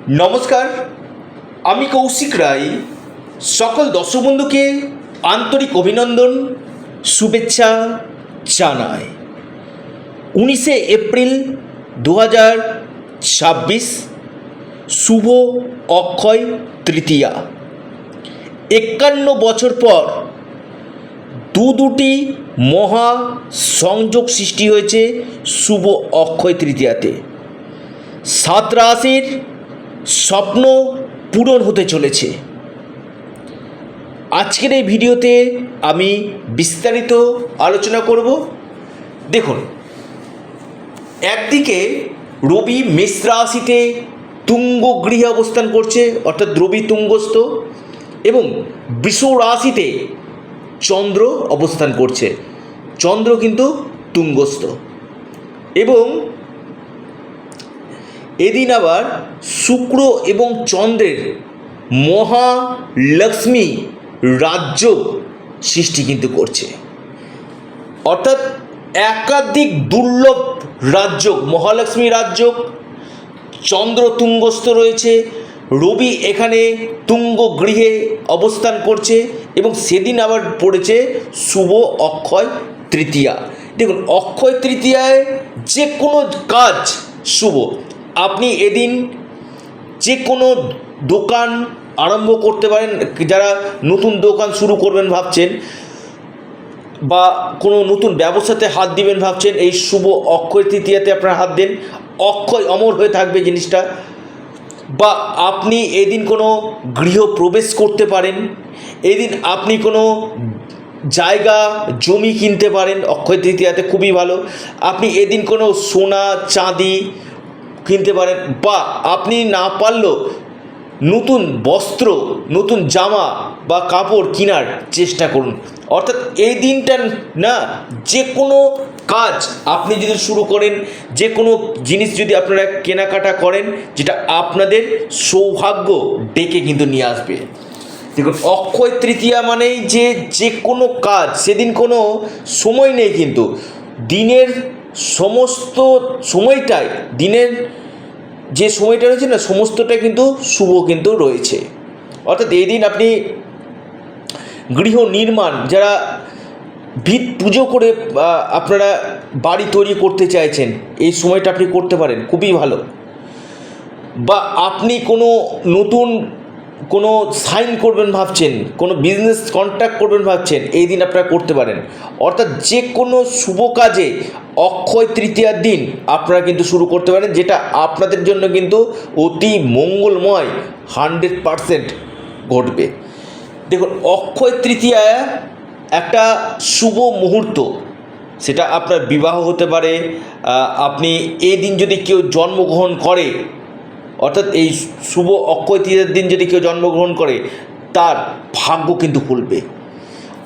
নমস্কার, আমি কৌশিক রায়। সকল দর্শক বন্ধুকে আন্তরিক অভিনন্দন, শুভেচ্ছা জানাই। 19শে এপ্রিল 2026 শুভ অক্ষয় তৃতীয়া। 51 বছর পর দুটি মহা সংযোগ সৃষ্টি হয়েছে শুভ অক্ষয় তৃতীয়াতে। 7 রাশির স্বপ্ন পূরণ হতে চলেছে। আজকের এই ভিডিওতে আমি বিস্তারিত আলোচনা করব। দেখুন, একদিকে রবি মেষ রাশিতে তুঙ্গ গৃহে অবস্থান করছে, অর্থাৎ রবি তুঙ্গস্থ, এবং বৃষ রাশিতে চন্দ্র অবস্থান করছে, চন্দ্র কিন্তু তুঙ্গস্থ। এবং এদিন আবার শুক্র এবং চন্দ্রের মহালক্ষ্মী রাজযোগ সৃষ্টি কিন্তু করছে, অর্থাৎ একাধিক দুর্লভ রাজযোগ, মহালক্ষ্মী রাজযোগ। চন্দ্র তুঙ্গস্থ রয়েছে, রবি এখানে তুঙ্গ গৃহে অবস্থান করছে, এবং সেদিন আবার পড়েছে শুভ অক্ষয় তৃতীয়া। দেখুন, অক্ষয় তৃতীয়ায় যে কোনো কাজ শুভ। আপনি এদিন যে কোনো দোকান আরম্ভ করতে পারেন, যারা নতুন দোকান শুরু করবেন ভাবছেন, বা কোনো নতুন ব্যবসাতে হাত দিবেন ভাবছেন, এই শুভ অক্ষয় তৃতীয়াতে আপনারা হাত দেন, অক্ষয় অমর হয়ে থাকবে জিনিসটা। বা আপনি এদিন কোনো গৃহ প্রবেশ করতে পারেন, এদিন আপনি কোনো জায়গা জমি কিনতে পারেন, অক্ষয় তৃতীয়াতে খুবই ভালো। আপনি এদিন কোনো সোনা চাঁদি কিনতে পারেন, বা আপনি না পারলেও নতুন বস্ত্র, নতুন জামা বা কাপড় কেনার চেষ্টা করুন। অর্থাৎ এই দিনটা না, যে কোনো কাজ আপনি যদি শুরু করেন, যে কোনো জিনিস যদি আপনারা কেনাকাটা করেন, যেটা আপনাদের সৌভাগ্য ডেকে কিন্তু নিয়ে আসবে। দেখুন, অক্ষয় তৃতীয়া মানেই যে কোনো কাজ, সেদিন কোনো সময় নেই, কিন্তু দিনের সমস্ত সময়টাই, দিনের যে সময়টা রয়েছে না, সমস্তটা কিন্তু শুভ কিন্তু রয়েছে। অর্থাৎ এই দিন আপনি গৃহ নির্মাণ, যারা ভিত পুজো করে আপনারা বাড়ি তৈরি করতে চাইছেন, এই সময়টা আপনি করতে পারেন, খুবই ভালো। বা আপনি কোনো নতুন কোনো সাইন করবেন ভাবছেন, কোনো বিজনেস কন্ট্রাক্ট করবেন ভাবছেন, এই দিন আপনারা করতে পারেন। অর্থাৎ যে কোনো শুভ কাজে অক্ষয় তৃতীয়ার দিন আপনারা কিন্তু শুরু করতে পারেন, যেটা আপনাদের জন্য কিন্তু অতি মঙ্গলময় 100% ঘটবে। দেখুন, অক্ষয় তৃতীয়া একটা শুভ মুহূর্ত, সেটা আপনার বিবাহ হতে পারে। আপনি এই দিন যদি কেউ জন্মগ্রহণ করে, অর্থাৎ এই শুভ অক্ষয় তৃতীয়ার দিন যদি কেউ জন্মগ্রহণ করে, তার ভাগ্য কিন্তু খুলবে।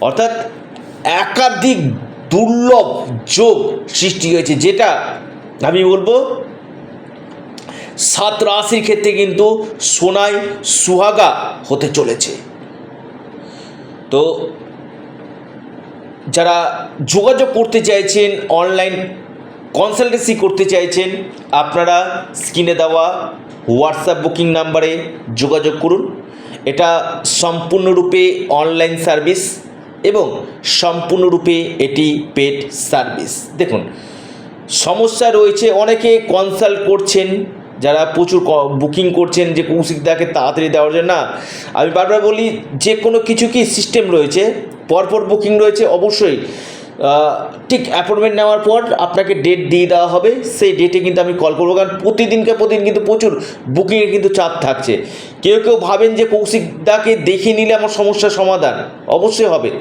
অর্থাৎ একাধিক দুর্লভ যোগ সৃষ্টি হয়েছে, যেটা আমি বলবো 7 রাশির ক্ষেত্রে কিন্তু সোনায় সুহাগা হতে চলেছে। তো যারা যোগাযোগ করতে চাইছেন, অনলাইন কনসালটেন্সি করতে চাইছেন, আপনারা স্ক্রিনে দেওয়া হোয়াটসঅ্যাপ বুকিং নাম্বারে যোগাযোগ করুন। এটা সম্পূর্ণরূপে অনলাইন সার্ভিস এবং সম্পূর্ণরূপে এটি পেড সার্ভিস। দেখুন, সমস্যা রয়েছে, অনেকে কনসাল্ট করছেন, যারা প্রচুর বুকিং করছেন যে কৌশিকদাকে তাড়াতাড়ি দেওয়ার জন্য। না, আমি বারবার বলি, যে কোনো কিছু কি সিস্টেম রয়েছে, পরপর বুকিং রয়েছে, অবশ্যই ঠিক অ্যাপয়েন্টমেন্ট নেওয়ার পর আপনাকে ডেট দিয়ে দেওয়া হবে, সেই ডেটে কিন্তু আমি কল করবো। কারণ প্রতিদিন কিন্তু প্রচুর বুকিংয়ের কিন্তু চাপ থাকছে। কেউ ভাবেন যে কৌশিকদাকে দেখে নিলে আমার সমস্যার সমাধান, অবশ্যই হবে,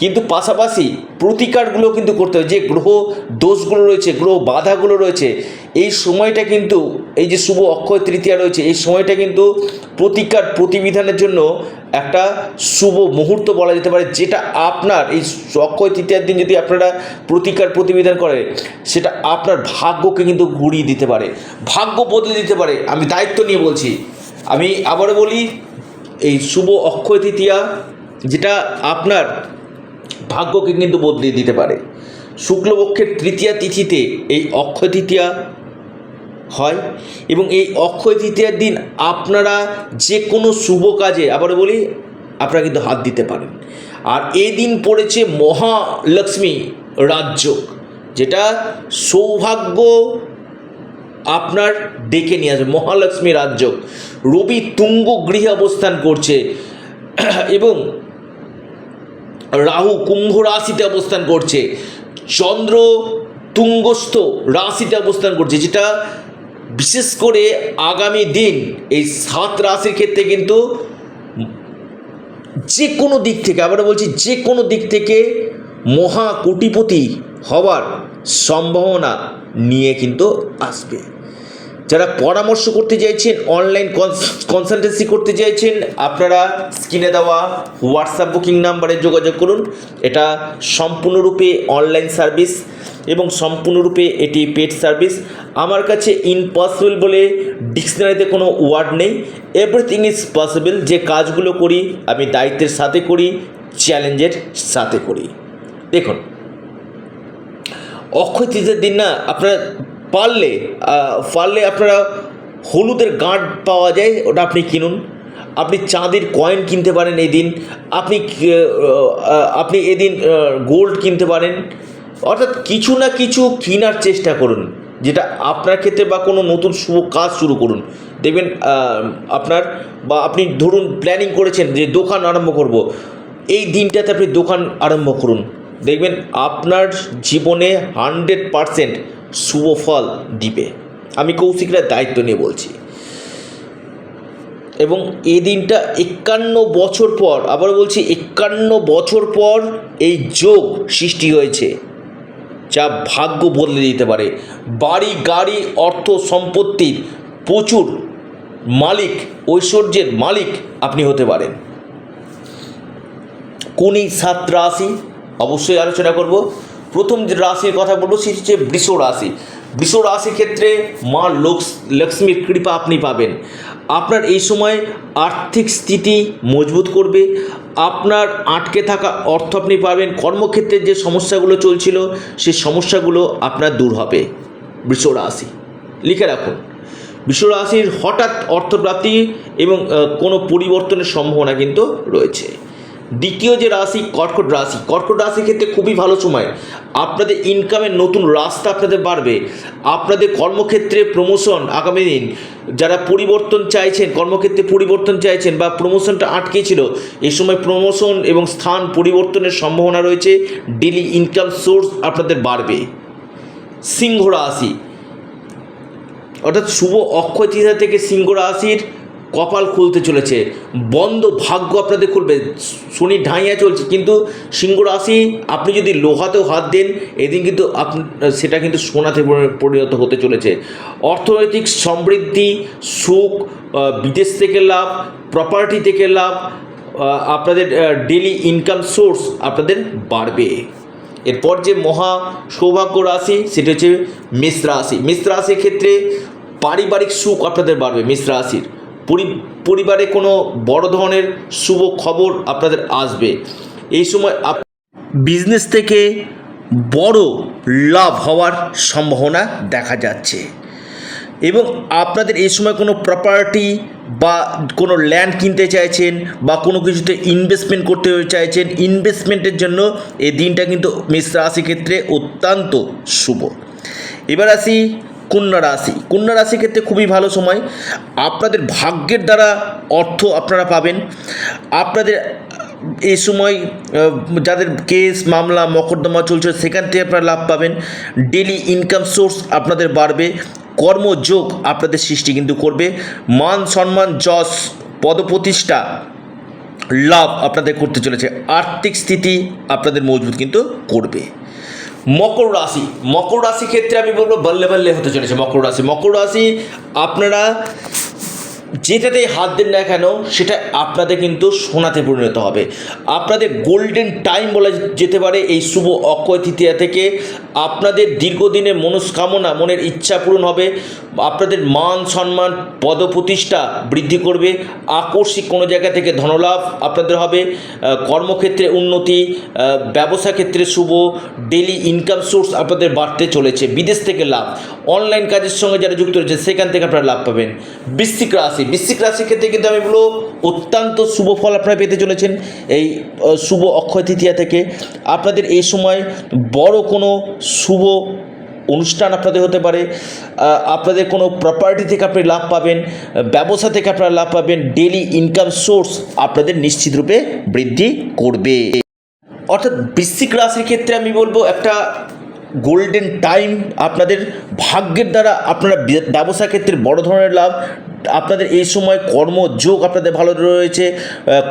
কিন্তু পাশাপাশি প্রতিকারগুলো কিন্তু করতে হবে। যে গ্রহ দোষগুলো রয়েছে, গ্রহ বাধাগুলো রয়েছে, এই সময়টা কিন্তু, এই যে শুভ অক্ষয় তৃতীয়া রয়েছে, এই সময়টা কিন্তু প্রতিকার প্রতিবিধানের জন্য একটা শুভ মুহূর্ত বলা যেতে পারে, যেটা আপনার এই অক্ষয় তৃতীয়ার দিন যদি আপনারা প্রতিকার প্রতিবিধান করে, সেটা আপনার ভাগ্যকে কিন্তু ঘুরিয়ে দিতে পারে, ভাগ্য বদলে দিতে পারে। আমি দায়িত্ব নিয়ে বলছি। আমি আবারও বলি, এই শুভ অক্ষয় তৃতীয়া যেটা আপনার ভাগ্যকে কিন্তু বদলে দিতে পারে। শুক্লপক্ষের তৃতীয়া তিথিতে এই অক্ষয় তৃতীয়া হয় এবং এই অক্ষয় তৃতীয়ার দিন আপনারা যে কোনো শুভ কাজে, আবার বলি, আপনারা কিন্তু হাত দিতে পারেন। আর এই দিন পড়েছে মহালক্ষ্মী রাজযোগ, যেটা সৌভাগ্য আপনার ডেকে নিয়ে আসবে। মহালক্ষ্মী রাজযোগ, রবি তুঙ্গ গৃহে অবস্থান করছে এবং রাহু কুম্ভ রাশিতে অবস্থান করছে, চন্দ্র তুঙ্গস্থ রাশিতে অবস্থান করছে, যেটা বিশেষ করে আগামী দিন এই 7 রাশির ক্ষেত্রে কিন্তু যে কোনো দিক থেকে, আবার বলছি, যে কোনো দিক থেকে মহা কোটিপতি হওয়ার সম্ভাবনা নিয়ে কিন্তু আসবে। যারা পরামর্শ করতে চাইছেন, অনলাইন কনসালটেন্সি করতে চাইছেন, আপনারা স্ক্রিনে দেওয়া হোয়াটসঅ্যাপ বুকিং নাম্বারে যোগাযোগ করুন। এটা সম্পূর্ণরূপে অনলাইন সার্ভিস এবং সম্পূর্ণরূপে এটি পেড সার্ভিস। আমার কাছে ইম্পসিবল বলে ডিকশনারিতে কোনো ওয়ার্ড নেই, এভরিথিং ইজ পসিবল। যে কাজগুলো করি আমি দায়িত্বের সাথে করি, চ্যালেঞ্জের সাথে করি। দেখুন, অক্ষয় তৃতীয়ার দিন না আপনারা পারলে আপনারা হলুদের গাঁট পাওয়া যায়, ওটা আপনি কিনুন। আপনি চাঁদির কয়েন কিনতে পারেন এই দিন, আপনি এদিন গোল্ড কিনতে পারেন। অর্থাৎ কিছু না কিছু কেনার চেষ্টা করুন, যেটা আপনার ক্ষেত্রে, বা কোনো নতুন শুভ কাজ শুরু করুন। দেখবেন আপনি ধরুন প্ল্যানিং করেছেন যে দোকান আরম্ভ করব, এই দিনটাতে আপনি দোকান আরম্ভ করুন। দেখবেন আপনার জীবনে 100% শুভ ফল দিবে। আমি কৌশিকরা দায়িত্ব নিয়ে বলছি। এবং এই দিনটা 51 বছর পর, আবার বলছি 51 বছর পর এই যোগ সৃষ্টি হয়েছে, যা ভাগ্য বদলে দিতে পারে। বাড়ি গাড়ি অর্থ সম্পত্তির প্রচুর মালিক, ঐশ্বর্যের মালিক আপনি হতে পারেন। কোন এই 7 রাশি অবশ্যই আলোচনা করব। প্রথম যে রাশির কথা বলবো সেটি হচ্ছে বৃষ রাশি। বৃষ রাশির ক্ষেত্রে মা লক্ষ্মীর কৃপা আপনি পাবেন। আপনার এই সময় আর্থিক স্থিতি মজবুত করবে, আপনার আটকে থাকা অর্থ আপনি পাবেন। কর্মক্ষেত্রে যে সমস্যাগুলো চলছিল সেই সমস্যাগুলো আপনার দূর হবে। বৃষ রাশি লিখে রাখুন। বৃষ রাশির হঠাৎ অর্থপ্রাপ্তি এবং কোনো পরিবর্তনের সম্ভাবনা কিন্তু রয়েছে। দ্বিতীয় যে রাশি কর্কট রাশি। কর্কট রাশির ক্ষেত্রে খুবই ভালো সময়, আপনাদের ইনকামের নতুন রাস্তা আপনাদের বাড়বে। আপনাদের কর্মক্ষেত্রে প্রমোশন আগামী দিন, যারা পরিবর্তন চাইছেন, কর্মক্ষেত্রে পরিবর্তন চাইছেন বা প্রমোশনটা আটকে ছিল, এই সময় প্রমোশন এবং স্থান পরিবর্তনের সম্ভাবনা রয়েছে। ডেলি ইনকাম সোর্স আপনাদের বাড়বে। সিংহ রাশি, অর্থাৎ শুভ অক্ষয় তৃতীয়া থেকে সিংহ রাশির কপাল খুলতে চলেছে, বন্ধ ভাগ্য আপনাদের খুলবে। শনি ঢাইয়া চলছে, কিন্তু সিংহ রাশি আপনি যদি লোহাতেও হাত দেন, এদিন কিন্তু সেটা কিন্তু সোনাতে পরিণত হতে চলেছে। অর্থনৈতিক সমৃদ্ধি, সুখ, বিদেশ থেকে লাভ, প্রপার্টি থেকে লাভ, আপনাদের ডেলি ইনকাম সোর্স আপনাদের বাড়বে। এরপর যে মহা সৌভাগ্য রাশি সেটা হচ্ছে মেষ রাশি। মেষ রাশির ক্ষেত্রে পারিবারিক সুখ আপনাদের বাড়বে। মেষ রাশির পরিবারে কোনো বড় ধরনের শুভ খবর আপনাদের আসবে। এই সময় বিজনেস থেকে বড় লাভ হওয়ার সম্ভাবনা দেখা যাচ্ছে এবং আপনাদের এই সময় কোনো প্রপার্টি বা কোনো ল্যান্ড কিনতে চাইছেন বা কোনো কিছুতে ইনভেস্টমেন্ট করতে চাইছেন, ইনভেস্টমেন্টের জন্য এই দিনটা কিন্তু মেষ রাশির ক্ষেত্রে অত্যন্ত শুভ। এবার আসি কন্যা রাশি। কন্যা রাশির ক্ষেত্রে খুবই ভালো সময়, আপনাদের ভাগ্যের দ্বারা অর্থ আপনারা পাবেন। আপনাদের এই সময় যাদের কেস মামলা মকদ্দমা চলছে সেখান থেকে আপনারা লাভ পাবেন। ডেলি ইনকাম সোর্স আপনাদের বাড়বে। কর্মযোগ আপনাদের সৃষ্টি কিন্তু করবে। মান সম্মান যশ পদপ্রতিষ্ঠা লাভ আপনাদের করতে চলেছে। আর্থিক স্থিতি আপনাদের মজবুত কিন্তু করবে। মকর রাশি। মকর রাশির ক্ষেত্রে আমি বলবো বল্লে বল্লে হতে চলেছে। মকর রাশি আপনারা যেটাতে হাত দেন না কেন সেটা আপনাদের কিন্তু সোনাতে পরিণত হবে। আপনাদের গোল্ডেন টাইম বলা যেতে পারে এই শুভ অক্ষয় তৃতীয়া থেকে। আপনাদের দীর্ঘদিনের মনস্কামনা, মনের ইচ্ছা পূরণ হবে। আপনাদের মান সম্মান, পদপ্রতিষ্ঠা বৃদ্ধি করবে। আকস্মিক কোনো জায়গা থেকে ধনলাভ আপনাদের হবে। কর্মক্ষেত্রে উন্নতি, ব্যবসা ক্ষেত্রে শুভ, ডেলি ইনকাম সোর্স আপনাদের বাড়তে চলেছে। বিদেশ থেকে লাভ, অনলাইন কাজের সঙ্গে যারা যুক্ত রয়েছে সেখান থেকে আপনারা লাভ পাবেন। বৃশ্চিক রাশির ক্ষেত্রে কিন্তু আমি বলবো অত্যন্ত শুভ ফল আপনারা পেতে চলেছেন এই শুভ অক্ষয় তৃতীয়া থেকে। আপনাদের এই সময় বড় কোনো শুভ অনুষ্ঠান আপনাদের হতে পারে। আপনাদের কোনো প্রপার্টি থেকে আপনি লাভ পাবেন, ব্যবসা থেকে আপনারা লাভ পাবেন। ডেলি ইনকাম সোর্স আপনাদের নিশ্চিতরূপে বৃদ্ধি করবে। অর্থাৎ বৃশ্চিক রাশির ক্ষেত্রে আমি বলবো একটা গোল্ডেন টাইম। আপনাদের ভাগ্যের দ্বারা আপনারা ব্যবসা ক্ষেত্রে বড় ধরনের লাভ। আপনাদের এই সময় কর্মযোগ আপনাদের ভালো রয়েছে।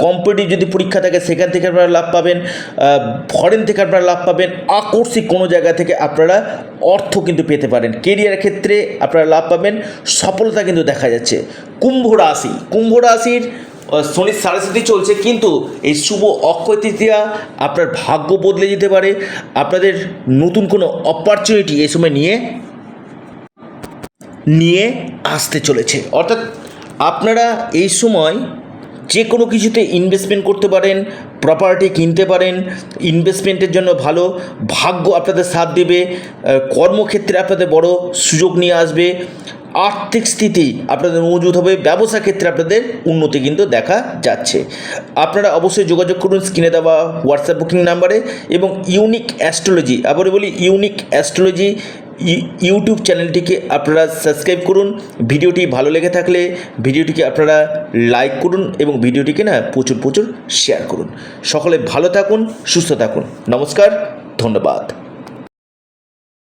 কম্পিটিটিভ যদি পরীক্ষা থাকে সেখান থেকে আপনারা লাভ পাবেন। ফরেন থেকে আপনারা লাভ পাবেন। আকস্মিক কোনো জায়গা থেকে আপনারা অর্থ কিন্তু পেতে পারেন। কেরিয়ার ক্ষেত্রে আপনারা লাভ পাবেন, সফলতা কিন্তু দেখা যাচ্ছে। কুম্ভ রাশির শনির সাড়ে চলছে, কিন্তু এই শুভ অক্ষয় তৃতীয়া আপনার ভাগ্য বদলে যেতে পারে। আপনাদের নতুন কোনো অপরচুনিটি এই সময় নিয়ে আসতে চলেছে। অর্থাৎ আপনারা এই সময় যে কোনো কিছুতে ইনভেস্টমেন্ট করতে পারেন, প্রপার্টি কিনতে পারেন। ইনভেস্টমেন্টের জন্য ভালো ভাগ্য আপনাদের সাথ দেবে। কর্মক্ষেত্রে আপনাদের বড় সুযোগ নিয়ে আসবে। আর্থিক স্থিতি আপনাদের মজবুত হবে। ব্যবসা ক্ষেত্রে আপনাদের উন্নতি কিন্তু দেখা যাচ্ছে। আপনারা অবশ্যই যোগাযোগ করুন স্ক্রিনে দেওয়া হোয়াটসঅ্যাপ বুকিং নাম্বারে। এবং ইউনিক অ্যাস্ট্রোলজি, আবার বলি ইউনিক অ্যাস্ট্রোলজি ইউটিউব চ্যানেলটিকে আপনারা সাবস্ক্রাইব করুন। ভিডিওটি ভালো লেগে থাকলে ভিডিওটিকে আপনারা লাইক করুন এবং ভিডিওটিকে প্রচুর শেয়ার করুন। সকলে ভালো থাকুন, সুস্থ থাকুন। নমস্কার, ধন্যবাদ।